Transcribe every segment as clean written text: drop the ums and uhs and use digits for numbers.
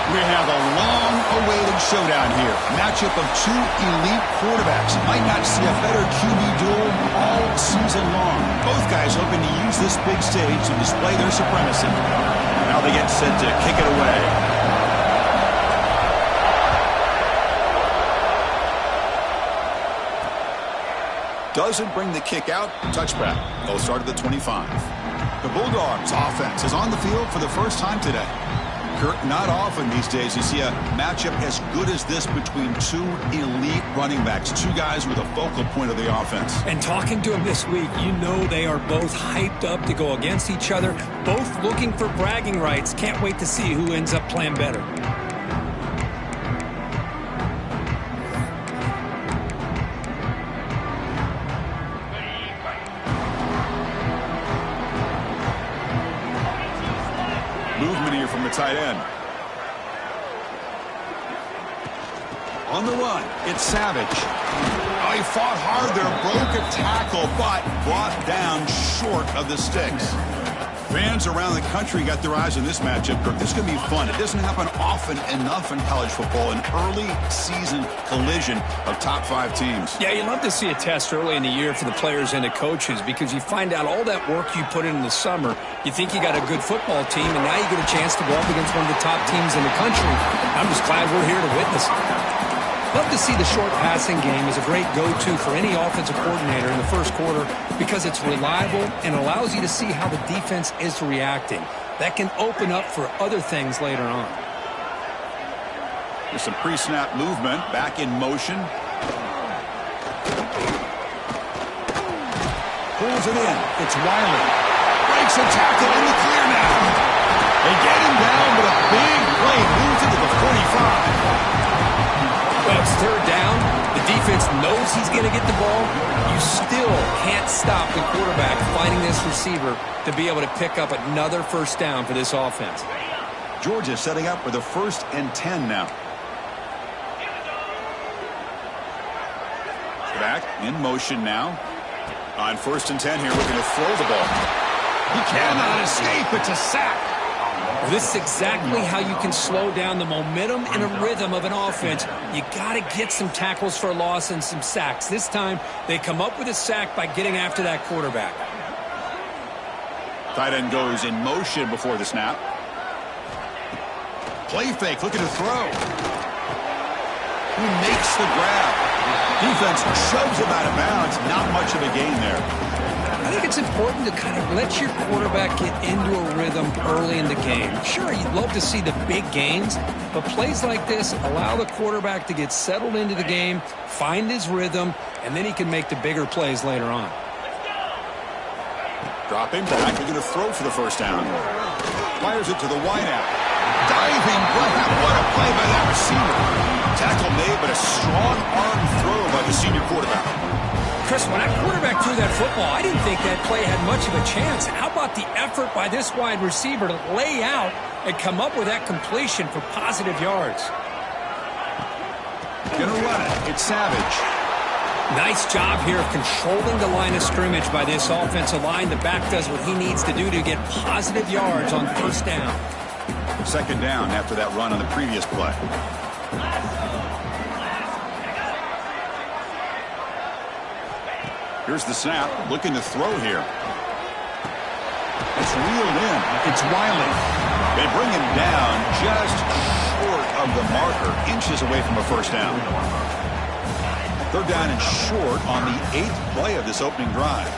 We have a long-awaited showdown here. A matchup of two elite quarterbacks. Might not see a better QB duel all season long. Both guys hoping to use this big stage to display their supremacy. Now they get set to kick it away. Doesn't bring the kick out. Touchback. They'll start at the 25. The Bulldogs offense is on the field for the first time today. Kurt, not often these days you see a matchup as good as this between two elite running backs, two guys with a focal point of the offense. And talking to them this week, you know they are both hyped up to go against each other, both looking for bragging rights. Can't wait to see who ends up playing better. Movement here from the tight end. On the run, it's Savage. Oh, he fought hard there, broke a tackle, but brought down short of the sticks. Fans around the country got their eyes on this matchup. This is going to be fun. It doesn't happen often enough in college football, an early season collision of top 5 teams. Yeah, you love to see a test early in the year for the players and the coaches because you find out all that work you put in the summer. You think you got a good football team, and now you get a chance to go up against one of the top teams in the country. I'm just glad we're here to witness it. Love to see the short passing game as a great go-to for any offensive coordinator in the first quarter because it's reliable and allows you to see how the defense is reacting. That can open up for other things later on. There's some pre-snap movement, back in motion. Pulls it in. It's Wiley. Breaks a tackle in the clear now. They get him down, but a big play moves into the 45. Well, it's third down. The defense knows he's going to get the ball. You still can't stop the quarterback finding this receiver to be able to pick up another first down for this offense. Georgia setting up for the 1st and 10 now. Back in motion now. On 1st and 10 here, looking to throw the ball. He cannot escape. It's a sack. This is exactly how you can slow down the momentum and a rhythm of an offense. You got to get some tackles for a loss and some sacks. This time, they come up with a sack by getting after that quarterback. Tight end goes in motion before the snap. Play fake, looking to throw. He makes the grab. Defense shoves him out of bounds. Not much of a gain there. I think it's important to kind of let your quarterback get into a rhythm early in the game. Sure, you'd love to see the big gains, but plays like this allow the quarterback to get settled into the game, find his rhythm, and then he can make the bigger plays later on. Dropping back, they're going to throw for the first down. Fires it to the wideout. Diving grab, what a play by that receiver. Tackle made, but a strong arm throw by the senior quarterback. Chris, when that quarterback threw that football, I didn't think that play had much of a chance. How about the effort by this wide receiver to lay out and come up with that completion for positive yards? Gonna run it. It's Savage. Nice job here of controlling the line of scrimmage by this offensive line. The back does what he needs to do to get positive yards on first down. 2nd down after that run on the previous play. Here's the snap, looking to throw here. It's reeled in. It's Wiley. They bring him down just short of the marker, inches away from a first down. 3rd down and short on the 8th play of this opening drive.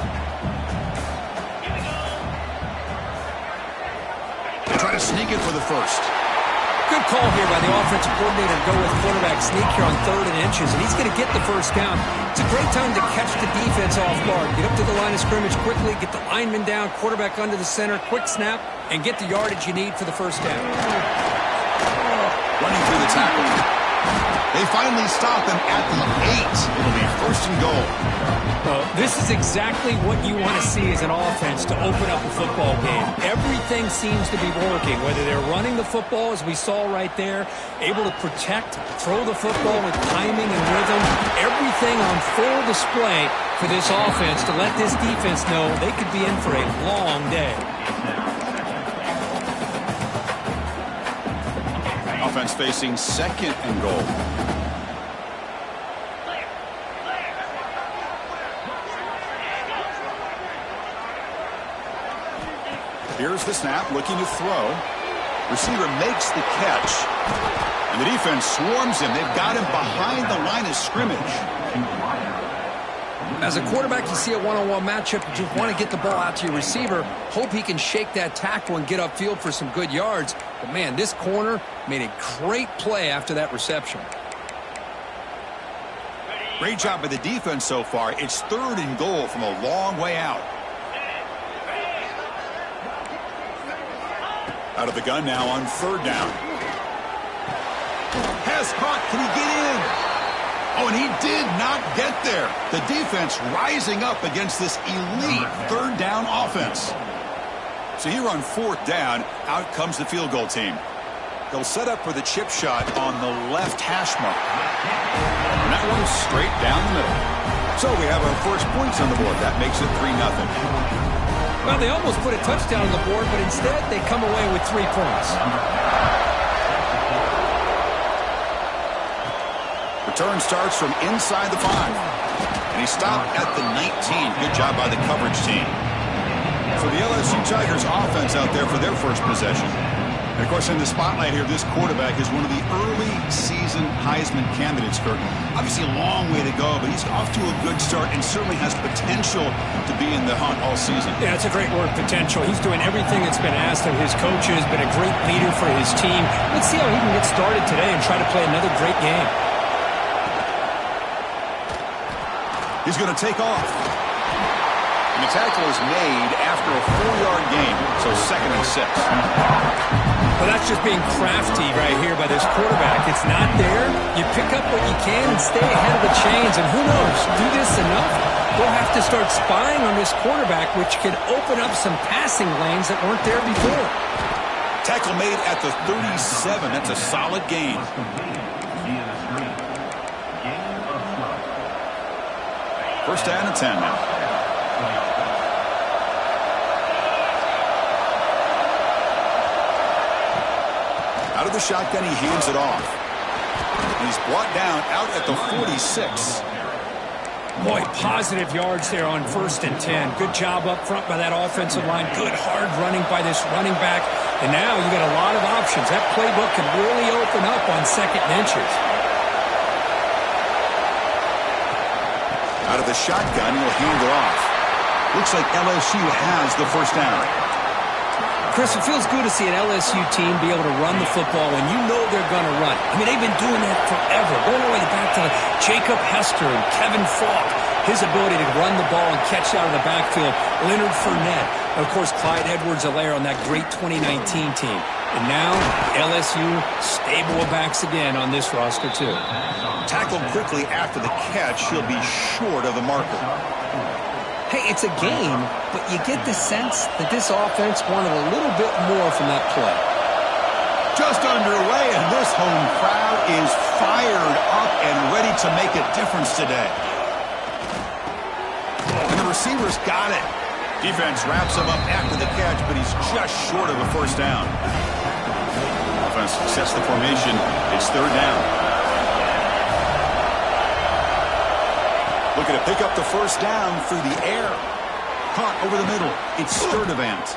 They try to sneak it for the first. Good call here by the offensive coordinator to go with quarterback sneak here on 3rd and inches, and he's going to get the first down. It's a great time to catch the defense off guard. Get up to the line of scrimmage quickly, get the lineman down, quarterback under the center, quick snap, and get the yardage you need for the first down. Running through the tackle. They finally stop him at the 8. It'll be 1st and goal. Well, this is exactly what you want to see as an offense to open up a football game. Everything seems to be working, whether they're running the football, as we saw right there, able to protect, throw the football with timing and rhythm, everything on full display for this offense to let this defense know they could be in for a long day. Offense facing 2nd and goal. Here's the snap, looking to throw. Receiver makes the catch. And the defense swarms him. They've got him behind the line of scrimmage. As a quarterback, you see a one-on-one matchup. You want to get the ball out to your receiver. Hope he can shake that tackle and get upfield for some good yards. But, man, this corner made a great play after that reception. Great job by the defense so far. It's 3rd and goal from a long way out. Out of the gun now on 3rd down. Pass caught. Can he get in? Oh, and he did not get there. The defense rising up against this elite 3rd down offense. So here on 4th down, out comes the field goal team. They'll set up for the chip shot on the left hash mark. And that one's straight down the middle. So we have our first points on the board. That makes it 3-0. Well, they almost put a touchdown on the board, but instead they come away with 3 points. Return starts from inside the 5. And he stopped at the 19. Good job by the coverage team. So the LSU Tigers offense out there for their first possession. And, of course, in the spotlight here, this quarterback is one of the early season Heisman candidates, Kurt. Obviously a long way to go, but he's off to a good start and certainly has potential to be in the hunt all season. Yeah, it's a great word, potential. He's doing everything that's been asked of his coaches, been a great leader for his team. Let's see how he can get started today and try to play another great game. He's going to take off. And the tackle is made after a 4-yard gain, so 2nd and 6. Well, that's just being crafty right here by this quarterback. It's not there. You pick up what you can and stay ahead of the chains. And who knows, do this enough, we'll have to start spying on this quarterback, which could open up some passing lanes that weren't there before. Tackle made at the 37. That's a solid gain. First down and 10 now. Out of the shotgun, he hands it off. He's brought down out at the 46. Boy, positive yards there on 1st and 10. Good job up front by that offensive line. Good hard running by this running back. And now you got a lot of options. That playbook can really open up on 2nd and inches. Out of the shotgun, he'll hand it off. Looks like LSU has the first down. Chris, it feels good to see an LSU team be able to run the football when you know they're going to run. I mean, they've been doing that forever, going all the way back to Jacob Hester and Kevin Falk. His ability to run the ball and catch out of the backfield. Leonard Fournette. And, of course, Clyde Edwards-Helaire on that great 2019 team. And now LSU stable of backs again on this roster, too. Tackled quickly after the catch. He'll be short of the marker. Hey, it's a game, but you get the sense that this offense wanted a little bit more from that play. Just underway, and this home crowd is fired up and ready to make a difference today. And the receiver's got it. Defense wraps him up after the catch, but he's just short of a first down. Offense sets the formation. It's 3rd down. Looking to pick up the first down through the air. Caught over the middle. It's Sturdivant.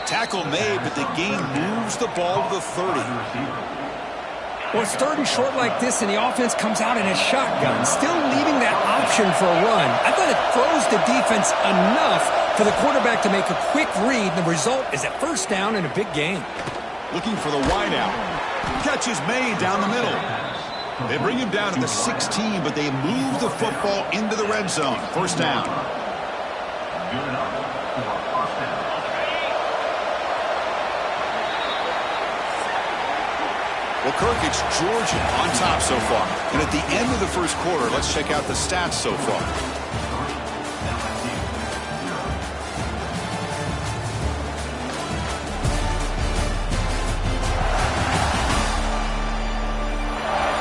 Tackle made, but the gain moves the ball to the 30. Well, it's 3rd and short like this, and the offense comes out in a shotgun, still leaving that option for a run. I thought it throws the defense enough for the quarterback to make a quick read, and the result is a first down and a big gain. Looking for the wideout. Catch is made down the middle. They bring him down to the 16, but they move the football into the red zone. First down. Well, Kirk, it's Georgia on top so far. And at the end of the first quarter, let's check out the stats so far.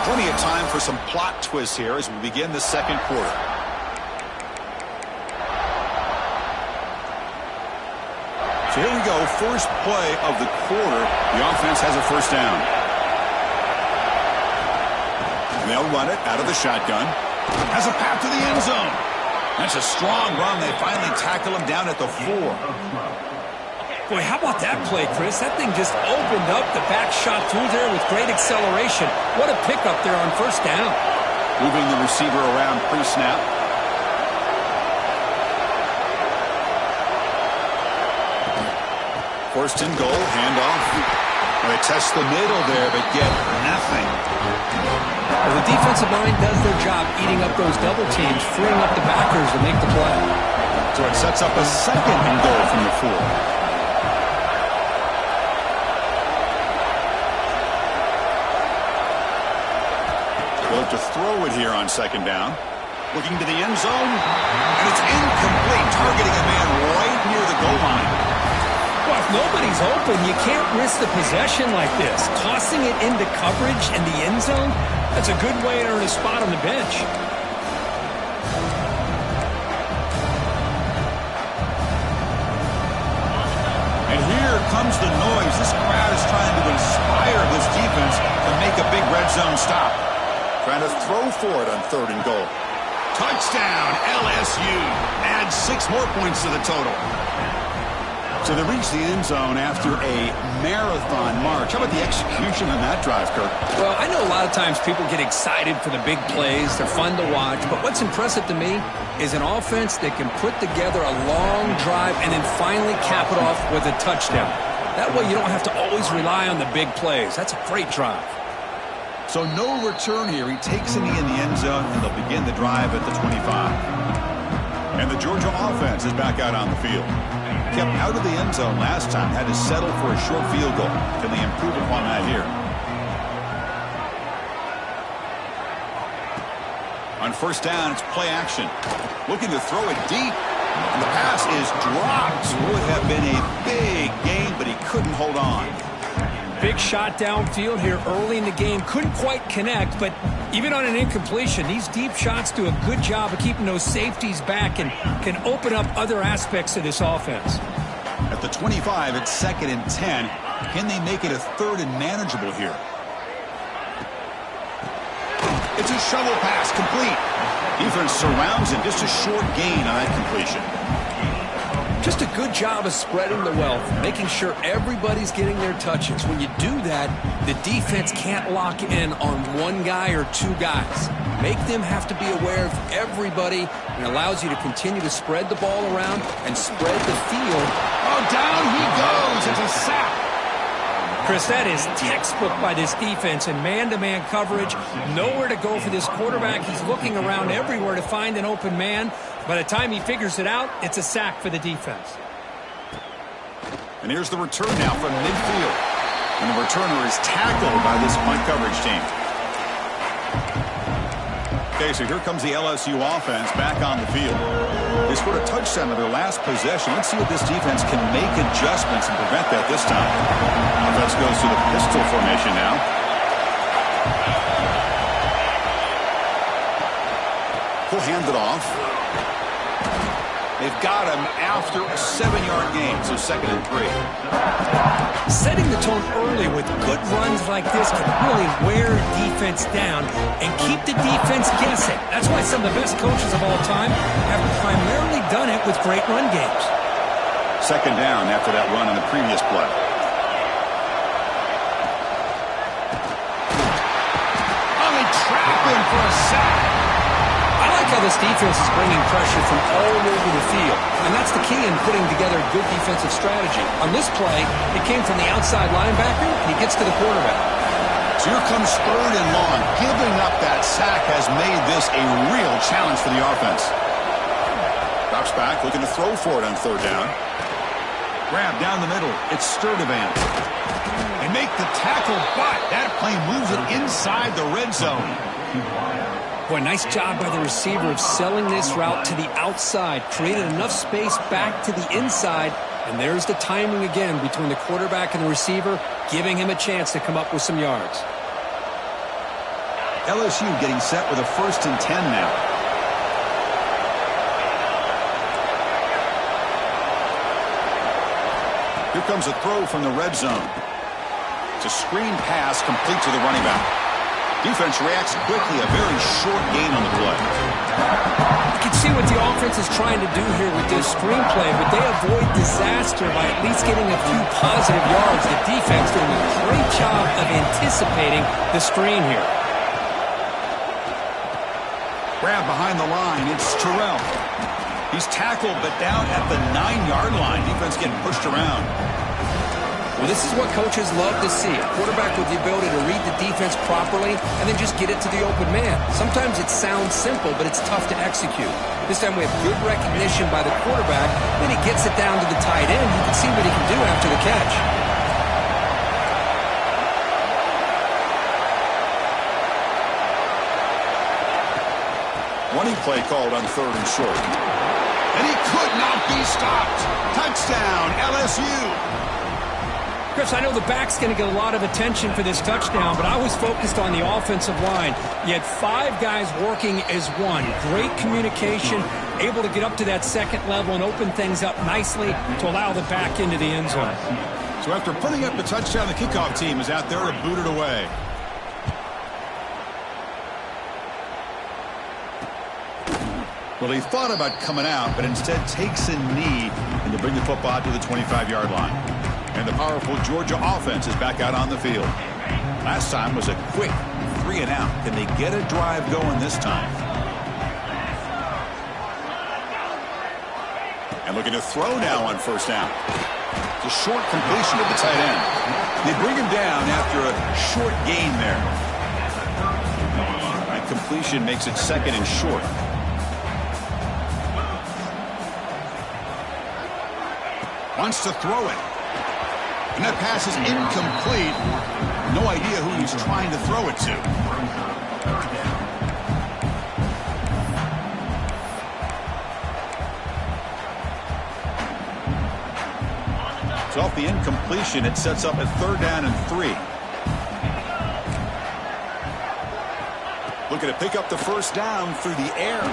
Plenty of time for some plot twists here as we begin the second quarter. So here we go, first play of the quarter. The offense has a first down. They'll run it out of the shotgun. Has a path to the end zone. That's a strong run. They finally tackle him down at the 4. Boy, how about that play, Chris? That thing just opened up. The back shot through there with great acceleration. What a pickup there on first down. Moving the receiver around pre-snap. First and goal, handoff. Well, they test the middle there, but get nothing. Well, the defensive line does their job eating up those double teams, freeing up the backers to make the play. So it sets up a second and goal from the 4. They'll have to throw it here on second down. Looking to the end zone, and it's incomplete, targeting a man right near the goal line. Well, if nobody's open, you can't risk the possession like this. Tossing it into coverage in the end zone, that's a good way to earn a spot on the bench. And here comes the noise. This crowd is trying to inspire this defense to make a big red zone stop. Trying to throw for it on third and goal. Touchdown, LSU. Add 6 more points to the total. So they reach the end zone after a marathon march. How about the execution on that drive, Kirk? Well, I know a lot of times people get excited for the big plays. They're fun to watch. But what's impressive to me is an offense that can put together a long drive and then finally cap it off with a touchdown. That way you don't have to always rely on the big plays. That's a great drive. So no return here. He takes a knee in the end zone, and they'll begin the drive at the 25. And the Georgia offense is back out on the field. Kept out of the end zone last time, had to settle for a short field goal. Can they improve upon that here? On first down, it's play action. Looking to throw it deep. And the pass is dropped. Would have been a big gain, but he couldn't hold on. Big shot downfield here early in the game. Couldn't quite connect, but even on an incompletion, these deep shots do a good job of keeping those safeties back and can open up other aspects of this offense. At the 25, it's 2nd and 10. Can they make it a 3rd and manageable here? It's a shovel pass, complete. Defense surrounds him. Just a short gain on that completion. Just a good job of spreading the wealth, making sure everybody's getting their touches. When you do that, the defense can't lock in on one guy or 2 guys. Make them have to be aware of everybody, and allows you to continue to spread the ball around and spread the field. Oh, down he goes. It's a sack. Chris, that is textbook by this defense in man-to-man coverage. Nowhere to go for this quarterback. He's looking around everywhere to find an open man. By the time he figures it out, it's a sack for the defense. And here's the return now from midfield. And the returner is tackled by this punt coverage team. Okay, so here comes the LSU offense back on the field. They scored a touchdown in their last possession. Let's see if this defense can make adjustments and prevent that this time. Offense goes to the pistol formation now. He'll hand it off. They've got him after a 7-yard gain, so 2nd and 3. Setting the tone early with good runs like this can really wear defense down and keep the defense guessing. That's why some of the best coaches of all time have primarily done it with great run games. 2nd down after that run on the previous play. Oh, they trap him for a sack. I like how this defense is bringing pressure from all over the field, and that's the key in putting together a good defensive strategy. On this play, it came from the outside linebacker, and he gets to the quarterback. So here comes 3rd and long. Giving up that sack has made this a real challenge for the offense. Drops back, looking to throw for it on 3rd down. Grab down the middle. It's Sturdivant. They make the tackle, but that play moves it inside the red zone. Boy, nice job by the receiver of selling this route to the outside, created enough space back to the inside, and there's the timing again between the quarterback and the receiver, giving him a chance to come up with some yards. LSU getting set with a 1st and 10 now. Here comes a throw from the red zone. It's a screen pass complete to the running back. Defense reacts quickly. A very short gain on the play. You can see what the offense is trying to do here with this screenplay, but they avoid disaster by at least getting a few positive yards. The defense doing a great job of anticipating the screen here. Grab behind the line. It's Terrell. He's tackled, but down at the 9-yard line. Defense getting pushed around. Well, this is what coaches love to see. A quarterback with the ability to read the defense properly and then just get it to the open man. Sometimes it sounds simple, but it's tough to execute. This time we have good recognition by the quarterback. Then he gets it down to the tight end. You can see what he can do after the catch. Running play called on 3rd and short. And he could not be stopped. Touchdown, LSU. Chris, I know the back's going to get a lot of attention for this touchdown, but I was focused on the offensive line. You had 5 guys working as one. Great communication, able to get up to that second level and open things up nicely to allow the back into the end zone. So after putting up the touchdown, the kickoff team is out there to boot it away. Well, he thought about coming out, but instead takes a knee and to bring the football to the 25-yard line. And the powerful Georgia offense is back out on the field. Last time was a quick 3 and out. Can they get a drive going this time? And looking to throw now on 1st down. It's a short completion to the tight end. They bring him down after a short gain there. That completion makes it 2nd and short. Wants to throw it. And that pass is incomplete. No idea who he's trying to throw it to. So off the incompletion, it sets up a 3rd down and 3. Looking to pick up the 1st down through the air.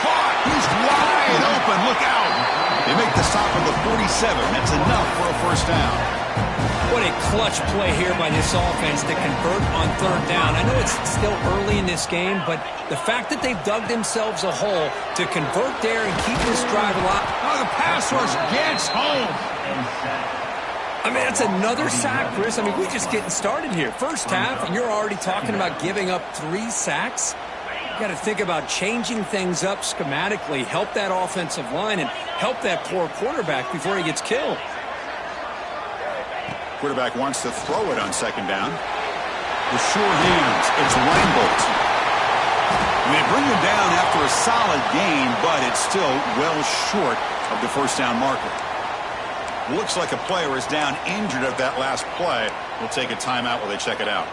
Caught! He's wide open. Look out! They make the stop at the 47. That's enough for a 1st down. What a clutch play here by this offense to convert on 3rd down. I know it's still early in this game, but the fact that they've dug themselves a hole to convert there and keep this drive alive. Oh, the pass rush gets home. I mean, that's another sack, Chris. I mean, we're just getting started here. First half, and you're already talking about giving up 3 sacks. You got to think about changing things up schematically, help that offensive line, and help that poor quarterback before he gets killed. Quarterback wants to throw it on 2nd down. The sure hands. It's Reinbold. They bring him down after a solid gain, but it's still well short of the 1st down marker. Looks like a player is down injured at that last play. We'll take a timeout while they check it out.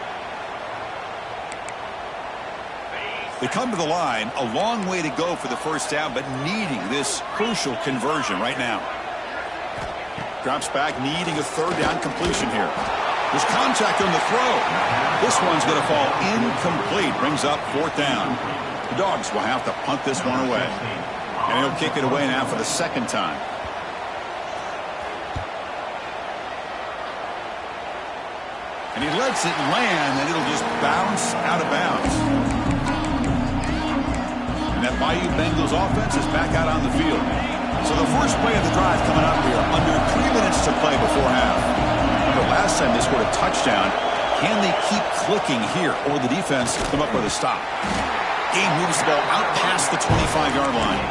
They come to the line, a long way to go for the 1st down, but needing this crucial conversion right now. Drops back, needing a 3rd down completion here. There's contact on the throw. This one's going to fall incomplete. Brings up 4th down. The Dogs will have to punt this one away. And he'll kick it away now for the 2nd time. And he lets it land, and it'll just bounce out of bounds. And that Bayou Bengals offense is back out on the field. So the first play of the drive coming up here, under 3 minutes to play before half. Remember last time they scored a touchdown. Can they keep clicking here, or the defense come up with a stop? Game moves the ball out past the 25-yard line.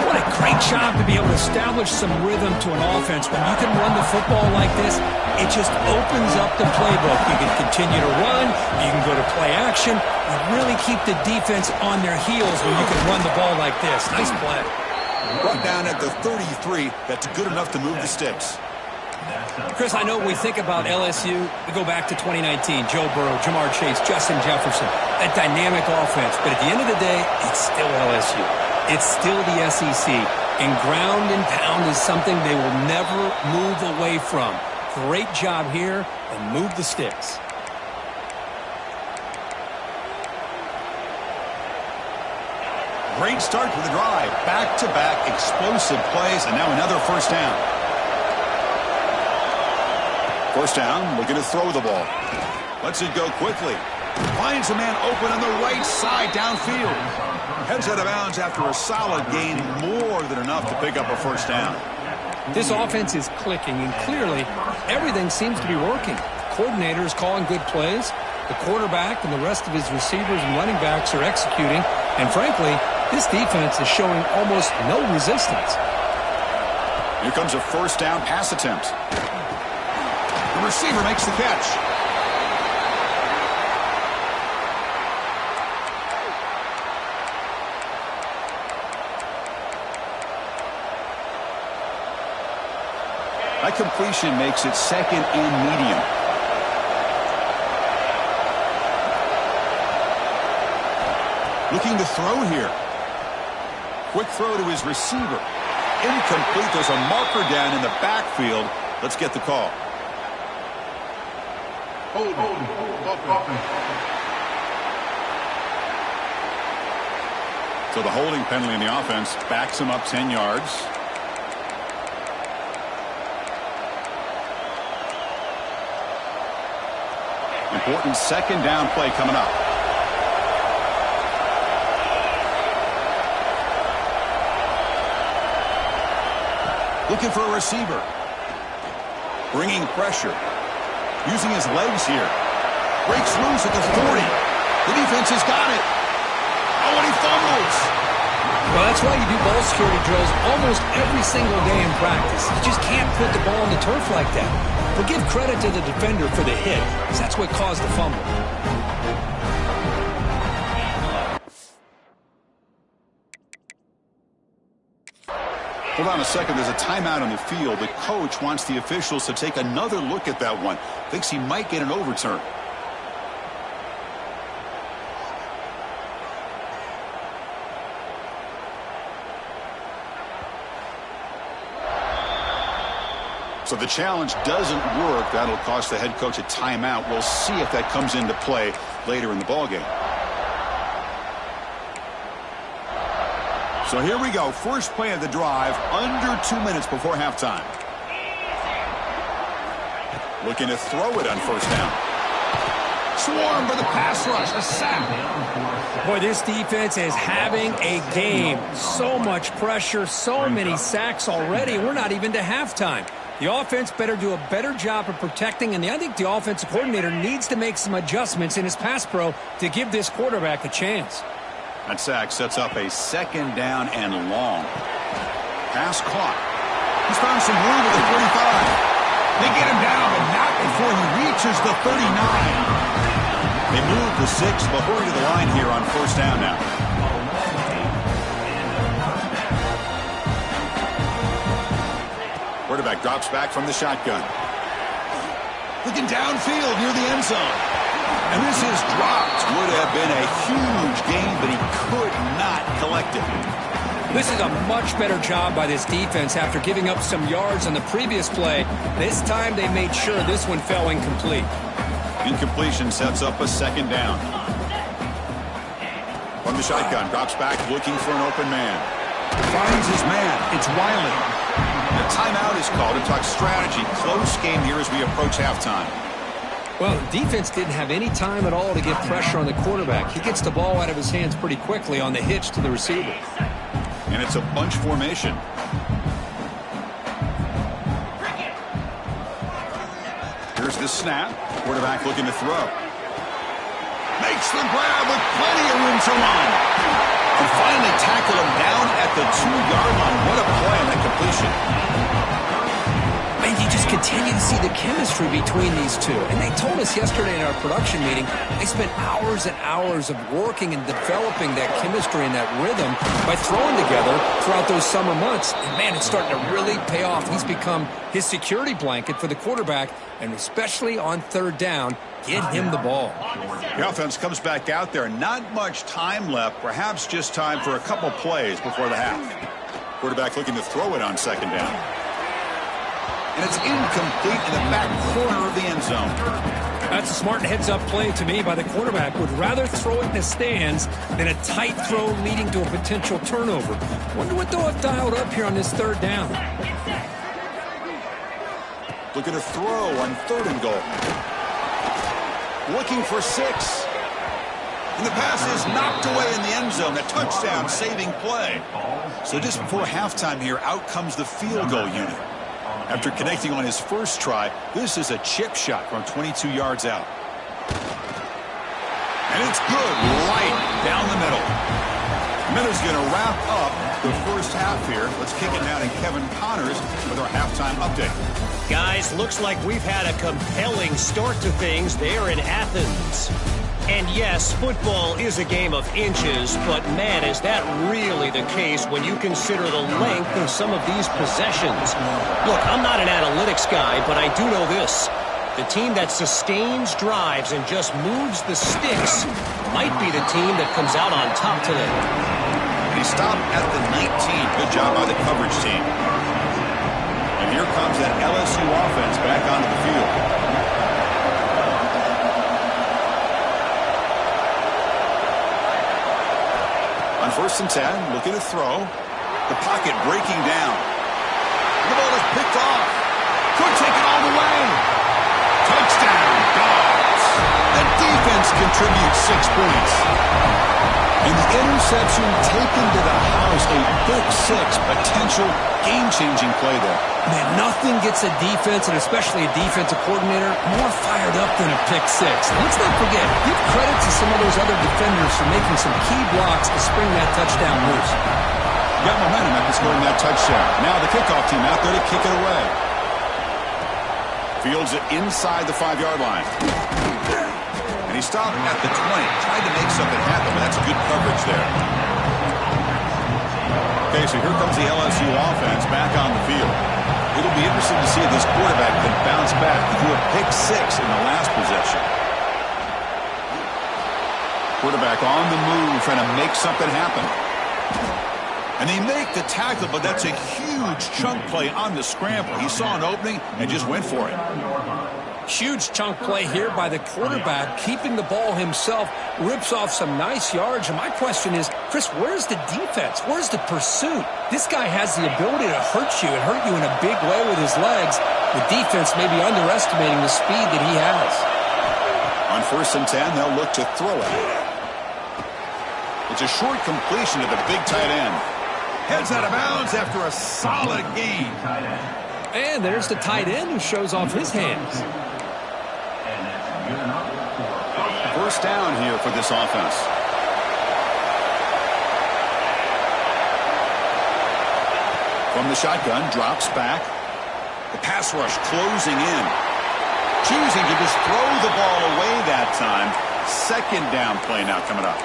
What a great job to be able to establish some rhythm to an offense. When you can run the football like this, it just opens up the playbook. You can continue to run. You can go to play action. You really keep the defense on their heels when you can run the ball like this. Nice play. Brought down at the 33. That's good enough to move the sticks. Chris, I know when we think about LSU, we go back to 2019. Joe Burrow, Jamar Chase, Justin Jefferson. That dynamic offense. But at the end of the day, it's still LSU. It's still the SEC. And ground and pound is something they will never move away from. Great job here, and move the sticks. Great start to the drive. Back-to-back explosive plays, and now another 1st down. 1st down, looking to throw the ball. Lets it go quickly. Finds a man open on the right side downfield. Heads out of bounds after a solid gain, more than enough to pick up a first down. This offense is clicking, and clearly everything seems to be working. The coordinator is calling good plays. The quarterback and the rest of his receivers and running backs are executing. And frankly, this defense is showing almost no resistance. Here comes a first down pass attempt. The receiver makes the catch. That completion makes it second and medium. Looking to throw here. Quick throw to his receiver. Incomplete. There's a marker down in the backfield. Let's get the call. So the holding penalty in the offense backs him up 10 yards. Important second down play coming up. Looking for a receiver. Bringing pressure. Using his legs here. Breaks loose at the 40. The defense has got it. Oh, and he fumbles. Well, that's why you do ball security drills almost every single day in practice. You just can't put the ball on the turf like that. But give credit to the defender for the hit, because that's what caused the fumble. Hold on a second. There's a timeout on the field. The coach wants the officials to take another look at that one. Thinks he might get an overturn. So the challenge doesn't work. That'll cost the head coach a timeout. We'll see if that comes into play later in the ballgame. So here we go. First play of the drive, under 2 minutes before halftime. Looking to throw it on first down. Swarm for the pass rush. A sack. Boy, this defense is having a game. So much pressure, so many sacks already. We're not even to halftime. The offense better do a better job of protecting, and I think the offensive coordinator needs to make some adjustments in his pass pro to give this quarterback a chance. That sack sets up a second down and long. Pass caught. He's found some room at the 45. They get him down, but not before he reaches the 39. They move the 6, but hurry to the line here on first down now. Quarterback drops back from the shotgun. Looking downfield near the end zone. And this is dropped. Would have been a huge gain, but he could not collect it. This is a much better job by this defense after giving up some yards on the previous play. This time they made sure this one fell incomplete. Incompletion sets up a second down. From the shotgun, drops back looking for an open man. Finds his man. It's Wiley. A timeout is called to talk strategy. Close game here as we approach halftime. Well, the defense didn't have any time at all to get pressure on the quarterback. He gets the ball out of his hands pretty quickly on the hitch to the receiver. And it's a bunch formation. Here's the snap. Quarterback looking to throw. Makes the grab with plenty of room to run. And finally tackle him down at the 2-yard line. What a play on that completion. And you just continue to see the chemistry between these two. And they told us yesterday in our production meeting, they spent hours and hours of working and developing that chemistry and that rhythm by throwing together throughout those summer months. And, man, it's starting to really pay off. He's become his security blanket for the quarterback, and especially on third down, get him the ball. The offense comes back out there. Not much time left. Perhaps just time for a couple plays before the half. Quarterback looking to throw it on second down. And it's incomplete in the back corner of the end zone. That's a smart heads-up play to me by the quarterback. Would rather throw it in the stands than a tight throw leading to a potential turnover. Wonder what they'll have dialed up here on this third down. Looking to throw on third and goal. Looking for 6. And the pass is knocked away in the end zone. A touchdown saving play. So just before halftime here, out comes the field goal unit. After connecting on his first try, this is a chip shot from 22 yards out. And it's good right down the middle. Miller's going to wrap up the first half here. Let's kick it down to Kevin Connors with our halftime update. Guys, looks like we've had a compelling start to things there in Athens. And yes, football is a game of inches, but man, is that really the case when you consider the length of some of these possessions. Look, I'm not an analytics guy, but I do know this. The team that sustains drives and just moves the sticks might be the team that comes out on top today. And he stopped at the 19. Good job by the coverage team. And here comes that LSU offense back onto the field. On 1st and 10, looking to throw. The pocket breaking down. The ball is picked off. Could take it all the way. Touchdown, Dogs. The defense contributes 6 points. And the interception taken to the house. A big 6, potential game-changing play there. Man, nothing gets a defense, and especially a defensive coordinator, more fired up than a pick 6. Let's not forget, give credit to some of those other defenders for making some key blocks to spring that touchdown loose. Got momentum after scoring that touchdown. Now the kickoff team out there to kick it away. Fields it inside the 5-yard line. And he stopped at the 20. Tried to make something happen, but that's good coverage there. Okay, so here comes the LSU offense back on the field. It'll be interesting to see if this quarterback can bounce back. He threw a pick 6 in the last possession. Quarterback on the move, trying to make something happen. And they make the tackle, but that's a huge chunk play on the scramble. He saw an opening and just went for it. Huge chunk play here by the quarterback, keeping the ball himself, rips off some nice yards. And my question is, Chris, where's the defense? Where's the pursuit? This guy has the ability to hurt you and hurt you in a big way with his legs. The defense may be underestimating the speed that he has. On 1st and 10, they'll look to throw it. It's a short completion to the big tight end. Heads out of bounds after a solid game. And there's the tight end who shows off his hands. First down here for this offense. From the shotgun, drops back. The pass rush closing in. Choosing to just throw the ball away that time. 2nd down play now coming up.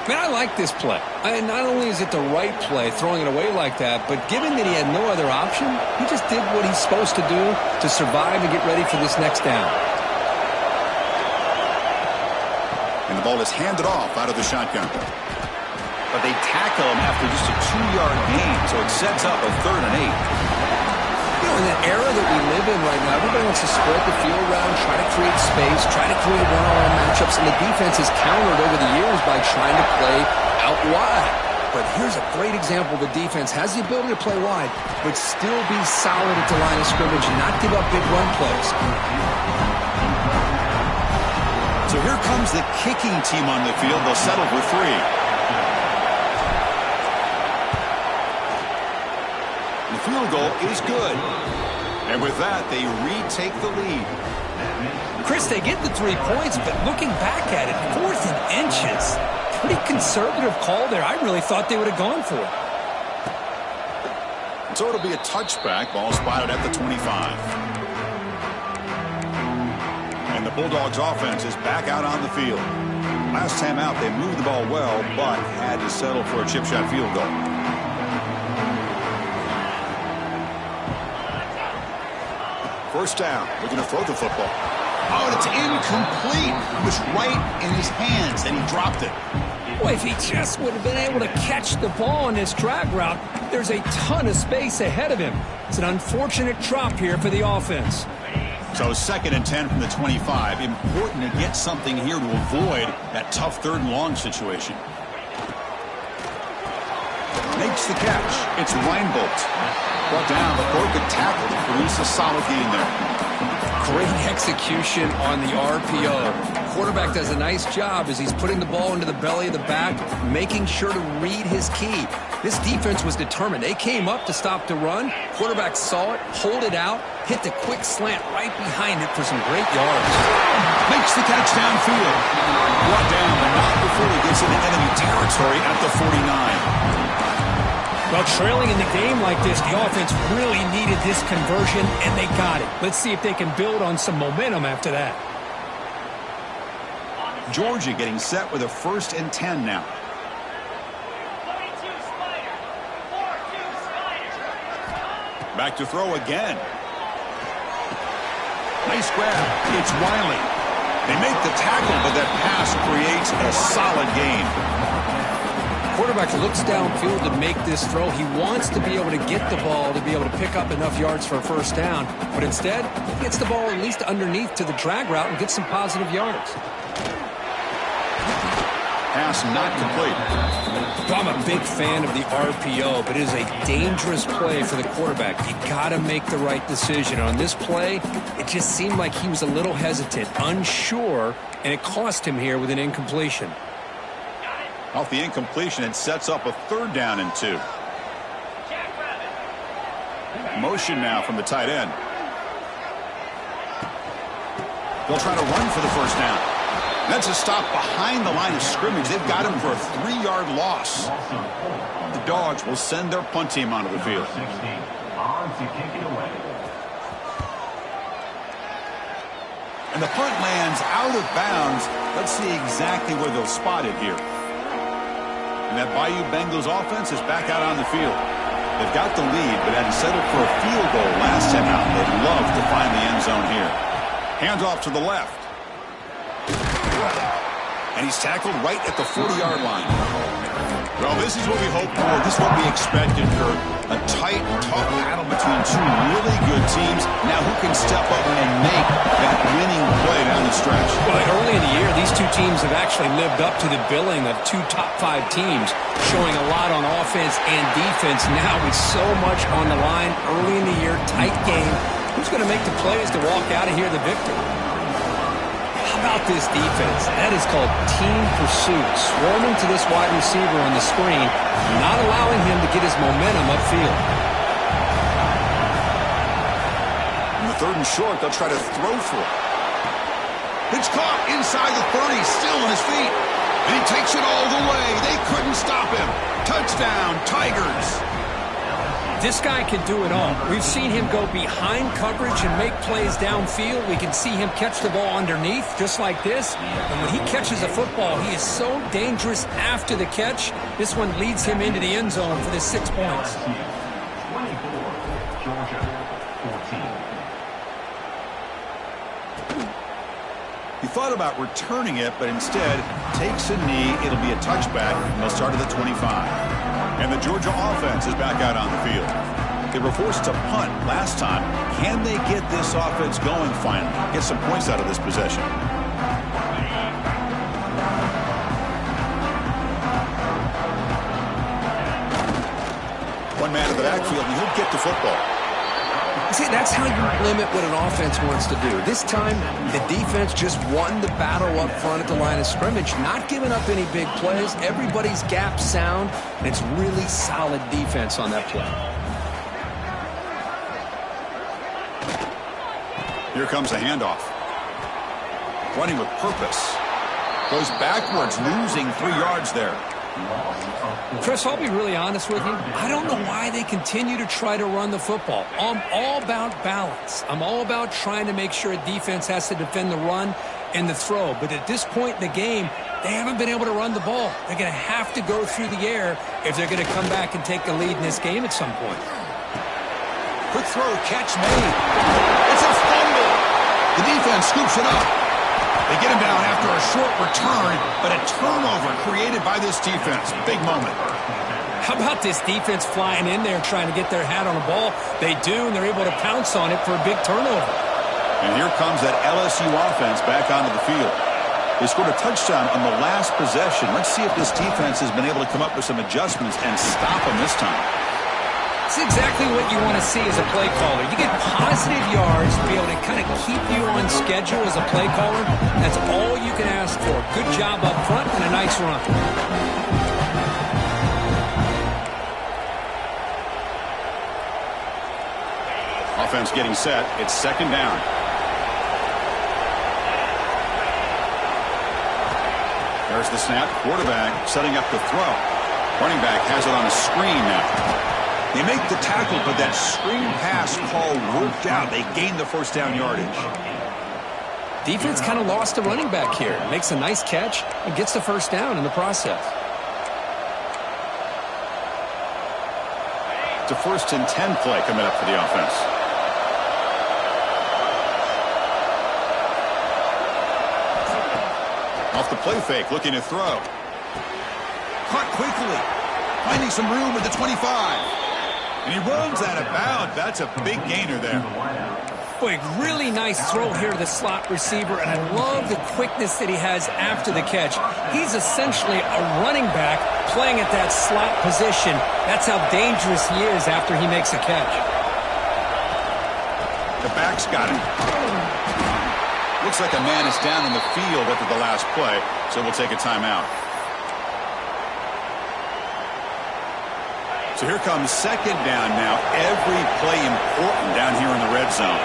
Man, I like this play. Not only is it the right play, throwing it away like that, but given that he had no other option, he just did what he's supposed to do to survive and get ready for this next down. And the ball is handed off out of the shotgun. But they tackle him after just a 2-yard gain, so it sets up a 3rd and 8. You know, in the era that we live in right now, everybody wants to spread the field around, try to create space, try to create one-on-one matchups, and the defense has countered over the years by trying to play out wide. But here's a great example. The defense has the ability to play wide, but still be solid at the line of scrimmage and not give up big run plays. So here comes the kicking team on the field. They'll settle for 3. The field goal is good. And with that, they retake the lead. Chris, they get the 3 points, but looking back at it, 4th and inches. Pretty conservative call there. I really thought they would have gone for it. And so it'll be a touchback. Ball spotted at the 25. And the Bulldogs offense is back out on the field. Last time out, they moved the ball well, but had to settle for a chip shot field goal. First down, looking to throw the football. Oh, and it's incomplete. It was right in his hands, and he dropped it. Boy, if he just would have been able to catch the ball on this drag route, there's a ton of space ahead of him. It's an unfortunate drop here for the offense. So 2nd and 10 from the 25. Important to get something here to avoid that tough 3rd and long situation. Makes the catch. It's Reinbolt. Brought down, but broke the tackle to produce a solid gain there. Great execution on the RPO. quarterback does a nice job as he's putting the ball into the belly of the back, making sure to read his key. This defense was determined. They came up to stop the run. Quarterback saw it, pulled it out, hit the quick slant right behind it for some great yards. Makes the catch downfield. Brought down, but not before he gets into enemy territory at the 49. Well, trailing in the game like this, the offense really needed this conversion, and they got it. Let's see if they can build on some momentum after that. Georgia getting set with a 1st and 10 now. Back to throw again. Nice grab. It's Wiley. They make the tackle, but that pass creates a solid gain. Quarterback looks downfield to make this throw. He wants to be able to get the ball to be able to pick up enough yards for a 1st down. But instead, he gets the ball at least underneath to the drag route and gets some positive yards. Pass not complete. I'm a big fan of the RPO, but it is a dangerous play for the quarterback. You got to make the right decision. On this play, it just seemed like he was a little hesitant, unsure, and it cost him here with an incompletion. Off the incompletion, it sets up a 3rd down and 2. Motion now from the tight end. They'll try to run for the 1st down. That's a stop behind the line of scrimmage. They've got him for a 3-yard loss. The Dogs will send their punt team onto the field. And the punt lands out of bounds. Let's see exactly where they'll spot it here. And that Bayou Bengals offense is back out on the field. They've got the lead, but had to settle for a field goal last time out. They'd love to find the end zone here. Hands off to the left. And he's tackled right at the 40-yard line. Well, this is what we hoped for. This is what we expected for a tight, tough battle between 2 really good teams. Now who can step up and make that winning play down the stretch? Well, early in the year, these 2 teams have actually lived up to the billing of 2 top 5 teams, showing a lot on offense and defense. Now with so much on the line early in the year, tight game, who's going to make the plays to walk out of here the victor? How about this defense? That is called team pursuit. Swarming to this wide receiver on the screen, not allowing him to get his momentum upfield. In the 3rd and short, they'll try to throw for it. It's caught inside the 30, still on his feet. And he takes it all the way. They couldn't stop him. Touchdown, Tigers. This guy can do it all. We've seen him go behind coverage and make plays downfield. We can see him catch the ball underneath, just like this. And when he catches a football, he is so dangerous after the catch. This one leads him into the end zone for the 6 points. 24, Georgia, 14. He thought about returning it, but instead takes a knee. It'll be a touchback, and they'll start at the 25. And the Georgia offense is back out on the field. They were forced to punt last time. Can they get this offense going finally? Get some points out of this possession. One man in the backfield, and he'll get the football. See, that's how you limit what an offense wants to do. This time, the defense just won the battle up front at the line of scrimmage, not giving up any big plays. Everybody's gap sound, and it's really solid defense on that play. Here comes a handoff. Running with purpose. Goes backwards, losing 3 yards there. Chris, I'll be really honest with you. I don't know why they continue to try to run the football. I'm all about balance. I'm all about trying to make sure a defense has to defend the run and the throw. But at this point in the game, they haven't been able to run the ball. They're going to have to go through the air if they're going to come back and take the lead in this game at some point. Quick throw, catch made. It's a fumble. The defense scoops it up. They get him down after a short return, but a turnover created by this defense. Big moment. How about this defense flying in there trying to get their hat on the ball? They do, and they're able to pounce on it for a big turnover. And here comes that LSU offense back onto the field. They scored a touchdown on the last possession. Let's see if this defense has been able to come up with some adjustments and stop them this time. It's exactly what you want to see as a play caller. You get positive yards to be able to kind of keep you on schedule as a play caller. That's all you can ask for. Good job up front and a nice run. Offense getting set. It's second down. There's the snap. Quarterback setting up the throw. Running back has it on a screen now. They make the tackle, but that screen pass call worked out. They gained the first down yardage. Defense kind of lost a running back here. Makes a nice catch and gets the first down in the process. It's a 1st and 10 play coming up for the offense. Off the play fake, looking to throw. Caught quickly. Finding some room at the 25. And he runs out of bounds. That's a big gainer there. Boy, really nice throw here to the slot receiver, and I love the quickness that he has after the catch. He's essentially a running back playing at that slot position. That's how dangerous he is after he makes a catch. The back's got him. Looks like a man is down in the field after the last play, so we'll take a timeout. So here comes second down now. Every play important down here in the red zone.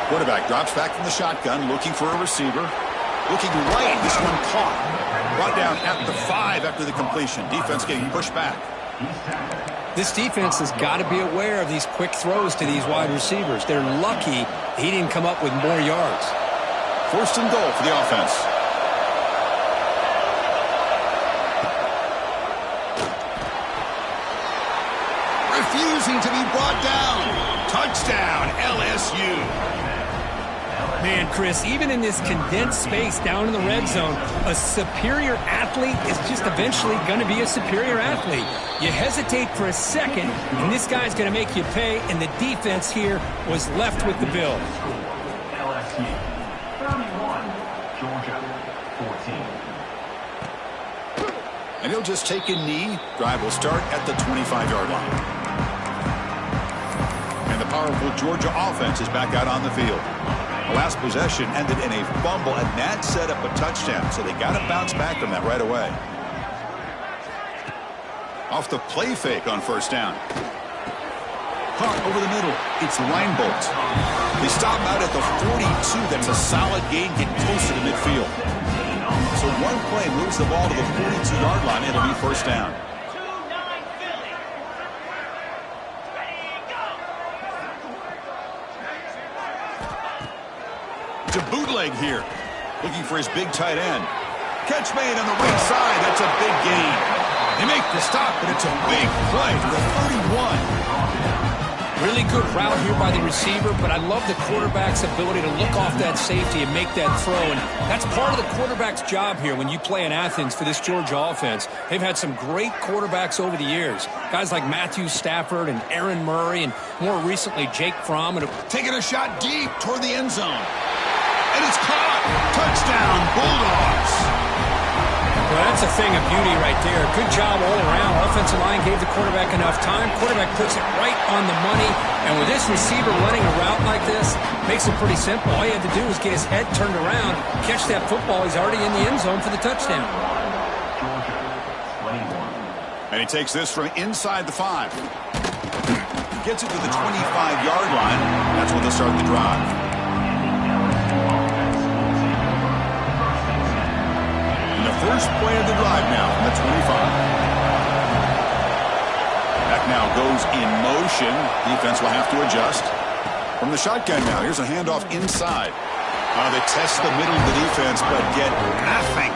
Quarterback drops back from the shotgun, looking for a receiver. Looking right, this one caught. Brought down at the 5 after the completion. Defense getting pushed back. This defense has got to be aware of these quick throws to these wide receivers. They're lucky he didn't come up with more yards. 1st and goal for the offense. Refusing to be brought down. Touchdown, LSU. Man, Chris, even in this condensed space down in the red zone, a superior athlete is just eventually going to be a superior athlete. You hesitate for a second, and this guy's going to make you pay, and the defense here was left with the bill. LSU, 31, Georgia, 14. And he'll just take a knee. Drive will start at the 25-yard line. And the powerful Georgia offense is back out on the field. The last possession ended in a fumble, and that set up a touchdown, so they got to bounce back from that right away. Off the play fake on 1st down. Caught over the middle. It's Reinbolt. They stop out at the 42. That's a solid gain, getting close to the midfield. So one play moves the ball to the 42-yard line. It'll be 1st down. A bootleg here, looking for his big tight end. Catch made on the right side. That's a big gain. They make the stop, but it's a big play to the 31. Really good route here by the receiver, but I love the quarterback's ability to look off that safety and make that throw, and that's part of the quarterback's job here when you play in Athens for this Georgia offense. They've had some great quarterbacks over the years, guys like Matthew Stafford and Aaron Murray, and more recently Jake Fromm. Taking a shot deep toward the end zone. And it's caught. Touchdown, Bulldogs. Well, that's a thing of beauty right there. Good job all around. Offensive line gave the quarterback enough time. Quarterback puts it right on the money. And with this receiver running a route like this, makes it pretty simple. All he had to do was get his head turned around, catch that football. He's already in the end zone for the touchdown. And he takes this from inside the 5. Gets it to the 25-yard line. That's where they'll start the drive. First play of the drive now from the 25. Back now goes in motion. Defense will have to adjust. From the shotgun now, here's a handoff inside. They test the middle of the defense, but get nothing.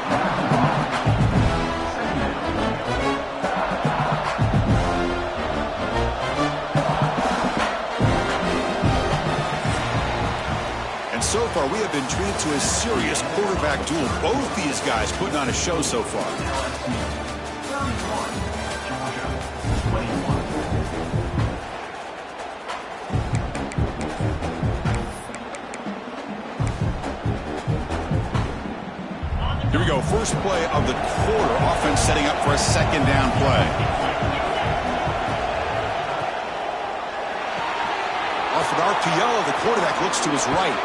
So far, we have been treated to a serious quarterback duel. Both these guys putting on a show so far. Here we go. First play of the quarter. Offense setting up for a 2nd down play. To yellow, the quarterback looks to his right.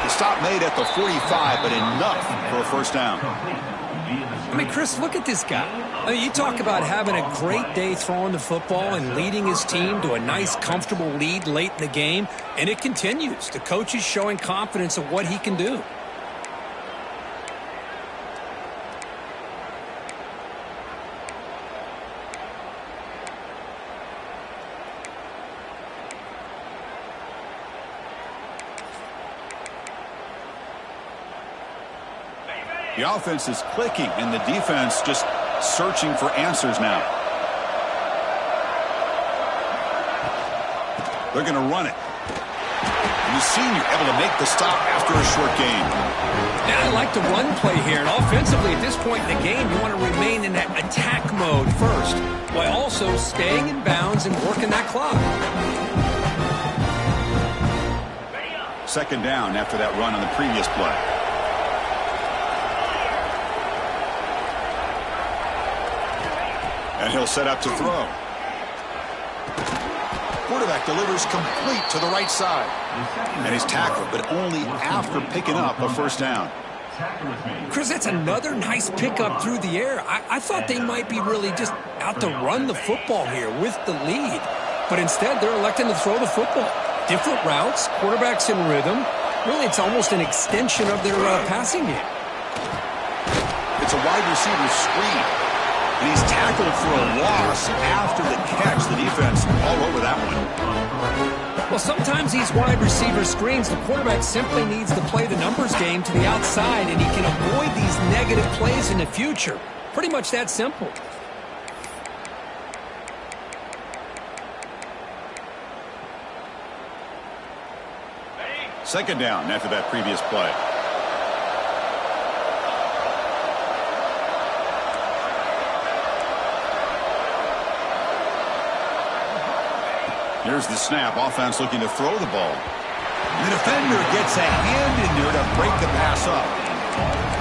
The stop made at the 45, but enough for a first down. I mean, Chris, look at this guy. I mean, you talk about having a great day throwing the football and leading his team to a nice, comfortable lead late in the game, and it continues. The coach is showing confidence of what he can do. The offense is clicking, and the defense just searching for answers now. They're going to run it. And the senior able to make the stop after a short gain. Yeah, I like the run play here. And offensively, at this point in the game, you want to remain in that attack mode first, while also staying in bounds and working that clock. Second down after that run on the previous play. And he'll set up to throw. Quarterback delivers complete to the right side. And he's tackled, but only after picking up a first down. Chris, that's another nice pickup through the air. I thought they might be really just out to run the football here with the lead. But instead, they're electing to throw the football. Different routes, quarterbacks in rhythm. Really, it's almost an extension of their passing game. It's a wide receiver screen. And he's tackled for a loss after the catch. The defense all over that one. Well, sometimes these wide receiver screens, the quarterback simply needs to play the numbers game to the outside, and he can avoid these negative plays in the future. Pretty much that simple. Second down after that previous play. Here's the snap. Offense looking to throw the ball. The defender gets a hand in there to break the pass up.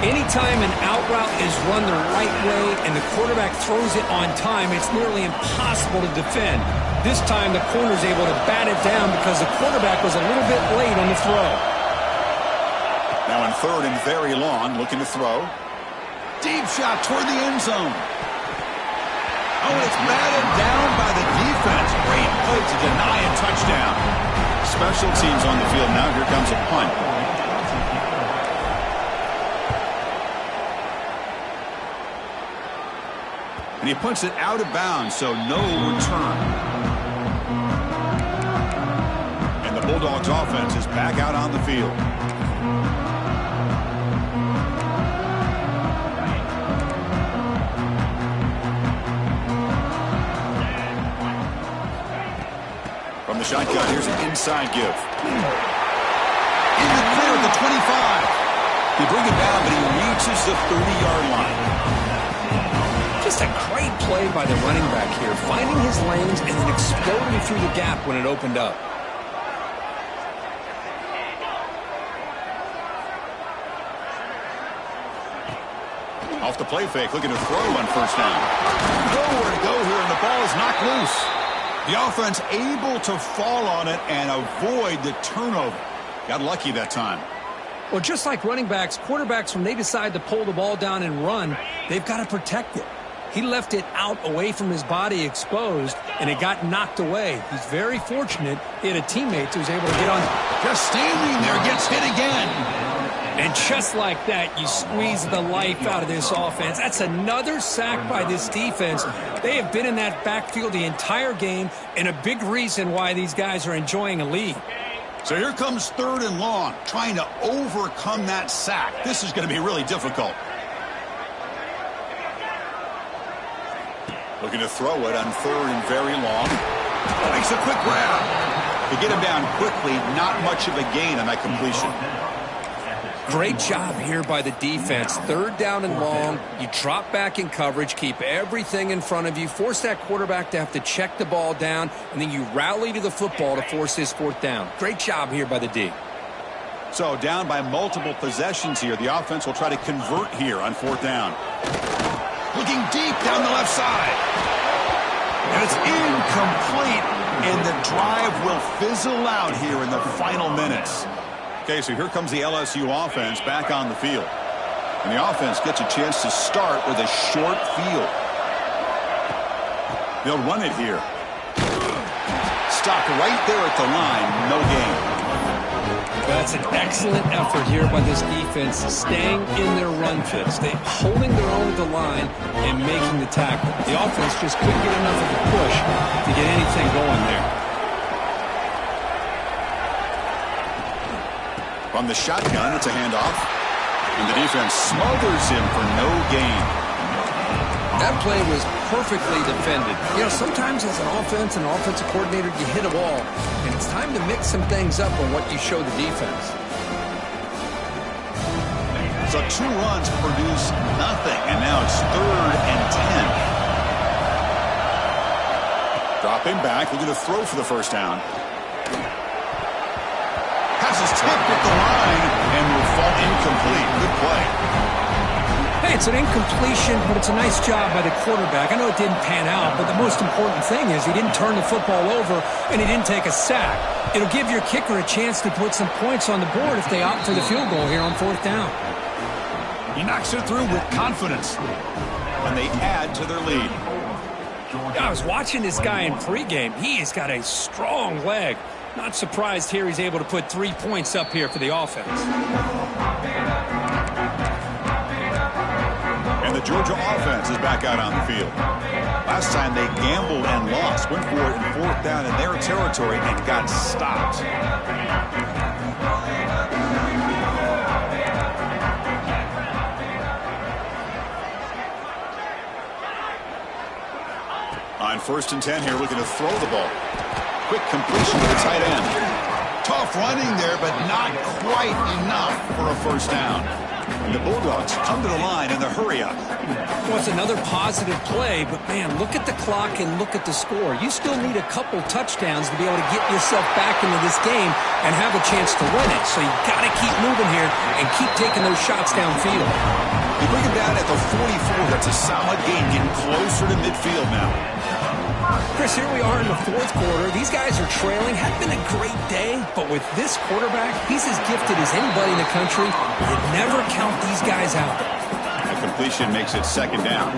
Anytime an out route is run the right way and the quarterback throws it on time, it's nearly impossible to defend. This time the corner's able to bat it down because the quarterback was a little bit late on the throw. Now in third and very long, looking to throw. Deep shot toward the end zone. Oh, it's batted down by the defense. Great play to deny a touchdown. Special teams on the field now. Here comes a punt. And he punts it out of bounds, so no return. And the Bulldogs offense is back out on the field. From the shotgun, here's an inside give. In the clear at the 25. He brings it down, but he reaches the 30-yard line. Just a great play by the running back here, finding his lanes and then exploding through the gap when it opened up. Off the play fake, looking to throw on first down. Nowhere to go here, and the ball is knocked loose. The offense able to fall on it and avoid the turnover. Got lucky that time. Well, just like running backs, quarterbacks, when they decide to pull the ball down and run, they've got to protect it. He left it out away from his body exposed, and it got knocked away. He's very fortunate he had a teammate who was able to get on. Just standing there, gets hit again. And just like that, you squeeze the life out of this offense. That's another sack by this defense. They have been in that backfield the entire game, and a big reason why these guys are enjoying a lead. So here comes third and long, trying to overcome that sack. This is going to be really difficult. Looking to throw it on third and very long. Makes a quick grab. To get him down quickly, not much of a gain on that completion. Great job here by the defense. Third down and long. You drop back in coverage, keep everything in front of you, force that quarterback to have to check the ball down, and then you rally to the football to force his fourth down. Great job here by the D. So down by multiple possessions here. The offense will try to convert here on fourth down. Looking deep down the left side. And it's incomplete. and the drive will fizzle out here in the final minutes. Okay, so here comes the LSU offense back on the field. And the offense gets a chance to start with a short field. They'll run it here. Stopped right there at the line. No gain. That's an excellent effort here by this defense, staying in their run fits. They're holding their own at the line and making the tackle. The offense just couldn't get enough of a push to get anything going there. From the shotgun, it's a handoff. And the defense smothers him for no gain. That play was perfectly defended. You know, sometimes as an offense and an offensive coordinator, you hit a ball, and it's time to mix some things up on what you show the defense. So 2 runs produce nothing, and now it's 3rd and 10. Dropping back, looking to throw for the first down. Pass is tipped at the line and will fall incomplete. Good play. Hey, it's an incompletion, but it's a nice job by the quarterback. I know it didn't pan out, but the most important thing is he didn't turn the football over and he didn't take a sack. It'll give your kicker a chance to put some points on the board if they opt for the field goal here on 4th down. He knocks it through with confidence, and they add to their lead. I was watching this guy in pregame. He's got a strong leg. Not surprised here he's able to put 3 points up here for the offense. And the Georgia offense is back out on the field. Last time they gambled and lost, went for it in 4th down in their territory and got stopped. On 1st and 10 here, looking to throw the ball. Quick completion to the tight end. Tough running there, but not quite enough for a first down. And the Bulldogs come to the line in the hurry-up. Well, it's another positive play, but, man, look at the clock and look at the score. You still need a couple touchdowns to be able to get yourself back into this game and have a chance to win it. So you got to keep moving here and keep taking those shots downfield. You bring him down at the 44. That's a solid gain, getting closer to midfield now. Chris, here we are in the 4th quarter. These guys are trailing. Had been a great day, but with this quarterback, he's as gifted as anybody in the country. You never count these guys out. A completion makes it 2nd down.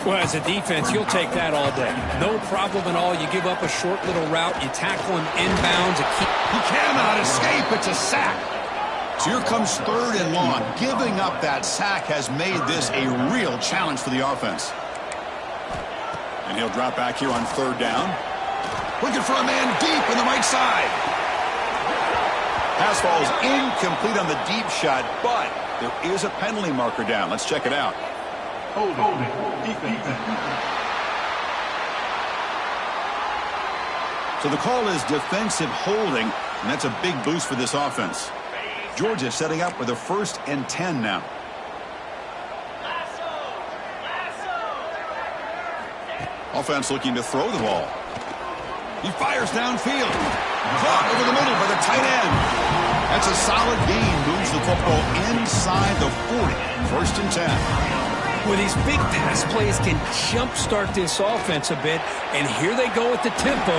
Well, as a defense, you'll take that all day. No problem at all. You give up a short little route. You tackle him inbounds. He cannot escape. It's a sack. So here comes 3rd and long. Giving up that sack has made this a real challenge for the offense. And he'll drop back here on 3rd down. Looking for a man deep in the right side. Pass falls incomplete on the deep shot, but there is a penalty marker down. Let's check it out. Holding. Defense. So the call is defensive holding, and that's a big boost for this offense. Georgia setting up with a 1st and 10 now. Offense looking to throw the ball. He fires downfield. Caught over the middle by the tight end. That's a solid gain. Moves the football inside the 40. 1st and 10. Well, these big pass plays can jumpstart this offense a bit, and here they go at the tempo,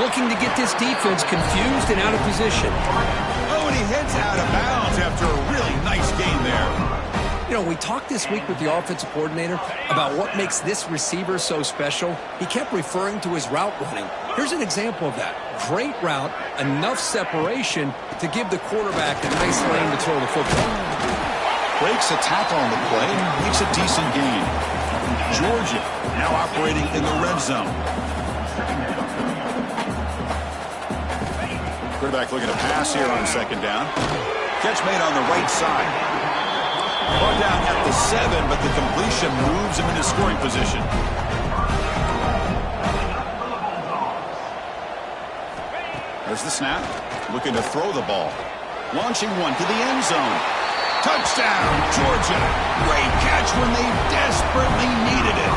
looking to get this defense confused and out of position. Oh, and he heads out of bounds after a really nice gain there. You know, we talked this week with the offensive coordinator about what makes this receiver so special. He kept referring to his route running. Here's an example of that. Great route, enough separation to give the quarterback a nice lane to throw the football. Breaks a tackle on the play, makes a decent gain. Georgia now operating in the red zone. Quarterback looking to pass here on 2nd down. Catch made on the right side. Brought down at the 7, but the completion moves him into scoring position. There's the snap. Looking to throw the ball. Launching one to the end zone. Touchdown, Georgia. Great catch when they desperately needed it.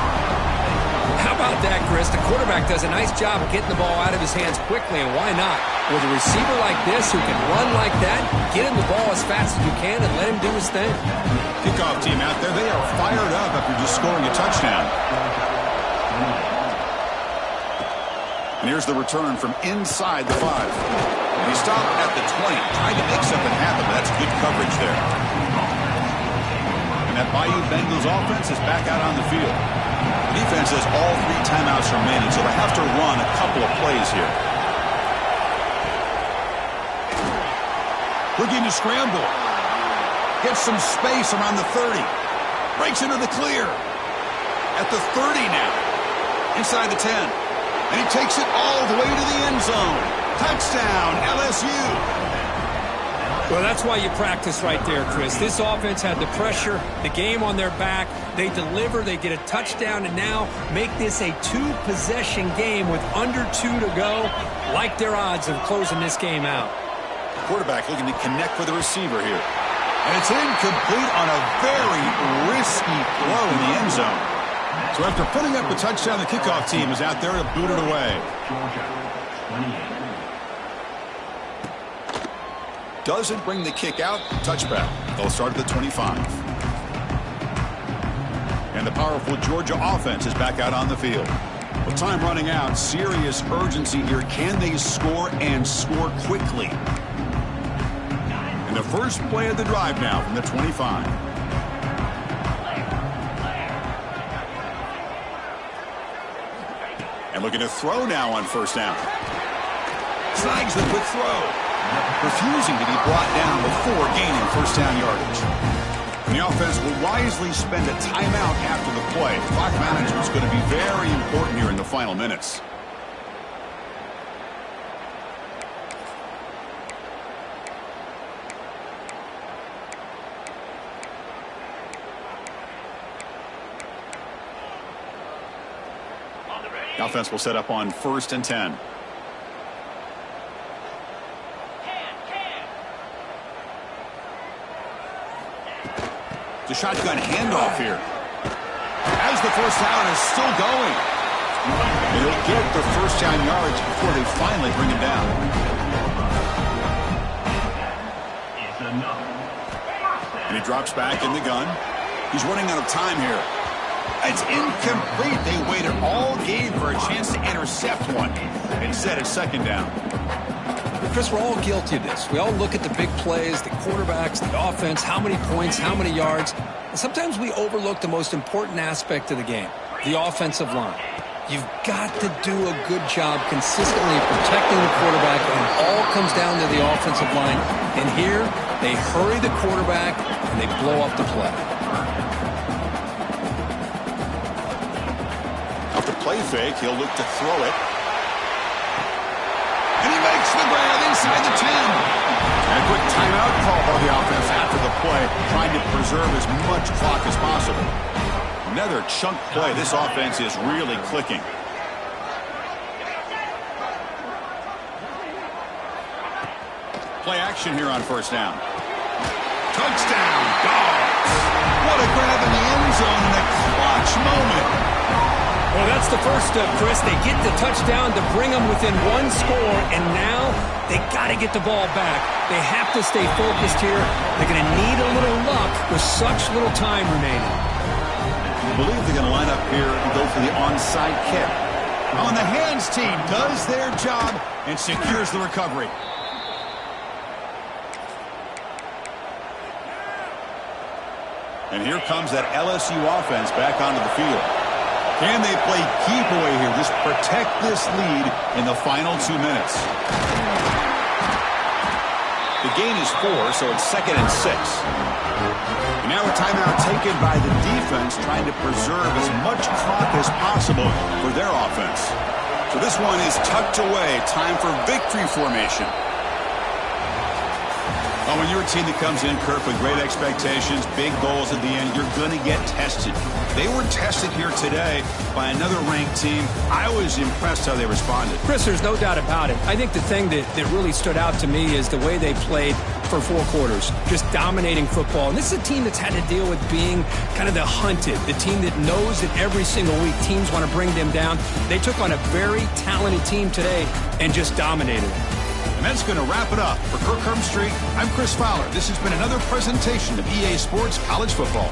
How about that, Chris? The quarterback does a nice job of getting the ball out of his hands quickly, and why not? With a receiver like this who can run like that, get him the ball as fast as you can and let him do his thing. Kickoff team out there, they are fired up after just scoring a touchdown. And here's the return from inside the 5. And he stopped at the 20, trying to make something happen, but that's good coverage there. And that Bayou Bengals offense is back out on the field. The defense has all 3 timeouts remaining, so they have to run a couple of plays here. Looking to scramble. Gets some space around the 30. Breaks into the clear. At the 30 now. Inside the 10. And he takes it all the way to the end zone. Touchdown, LSU. Well, that's why you practice right there, Chris. This offense had the pressure, the game on their back. They deliver, they get a touchdown, and now make this a 2-possession game with under 2 to go. Like their odds of closing this game out. Quarterback looking to connect with the receiver here. And it's incomplete on a very risky throw in the end zone. So after putting up the touchdown, the kickoff team is out there to boot it away. Doesn't bring the kick out. Touchback. They'll start at the 25. And the powerful Georgia offense is back out on the field. With time running out, serious urgency here. Can they score and score quickly? And the first play of the drive now from the 25. And looking to throw now on first down. Snags the quick throw. Refusing to be brought down before gaining first down yardage. And the offense will wisely spend a timeout after the play. Clock management is going to be very important here in the final minutes. The offense will set up on 1st and 10. The shotgun handoff here. As the first down is still going. And he'll get the first down yards before they finally bring him down. And he drops back in the gun. He's running out of time here. It's incomplete. They waited all game for a chance to intercept one. Instead, it's second down. Chris, we're all guilty of this. We all look at the big plays, the quarterbacks, the offense, how many points, how many yards. And sometimes we overlook the most important aspect of the game, the offensive line. You've got to do a good job consistently protecting the quarterback, and it all comes down to the offensive line. And here, they hurry the quarterback, and they blow up the play. Off the play fake, he'll look to throw it. And he makes the grab inside the 10. And a quick timeout call by the offense after the play, trying to preserve as much clock as possible. Another chunk play. This offense is really clicking. Play action here on first down. Touchdown, Dogs. What a grab in the end zone in a clutch moment. Well, that's the first step, Chris. They get the touchdown to bring them within one score, and now they got to get the ball back. They have to stay focused here. They're going to need a little luck with such little time remaining. I believe they're going to line up here and go for the onside kick. On the hands team does their job and secures the recovery. And here comes that LSU offense back onto the field. Can they play keep away here? Just protect this lead in the final 2 minutes. The gain is 4, so it's 2nd and 6. And now a timeout taken by the defense, trying to preserve as much clock as possible for their offense. So this one is tucked away. Time for victory formation. Oh, when you're a team that comes in, Kirk, with great expectations, big goals at the end, you're going to get tested. They were tested here today by another ranked team. I was impressed how they responded. Chris, there's no doubt about it. I think the thing that really stood out to me is the way they played for 4 quarters, just dominating football. And this is a team that's had to deal with being kind of the hunted, the team that knows that every single week teams want to bring them down. They took on a very talented team today and just dominated. And that's going to wrap it up. For Kirk Street, I'm Chris Fowler. This has been another presentation of EA Sports College Football.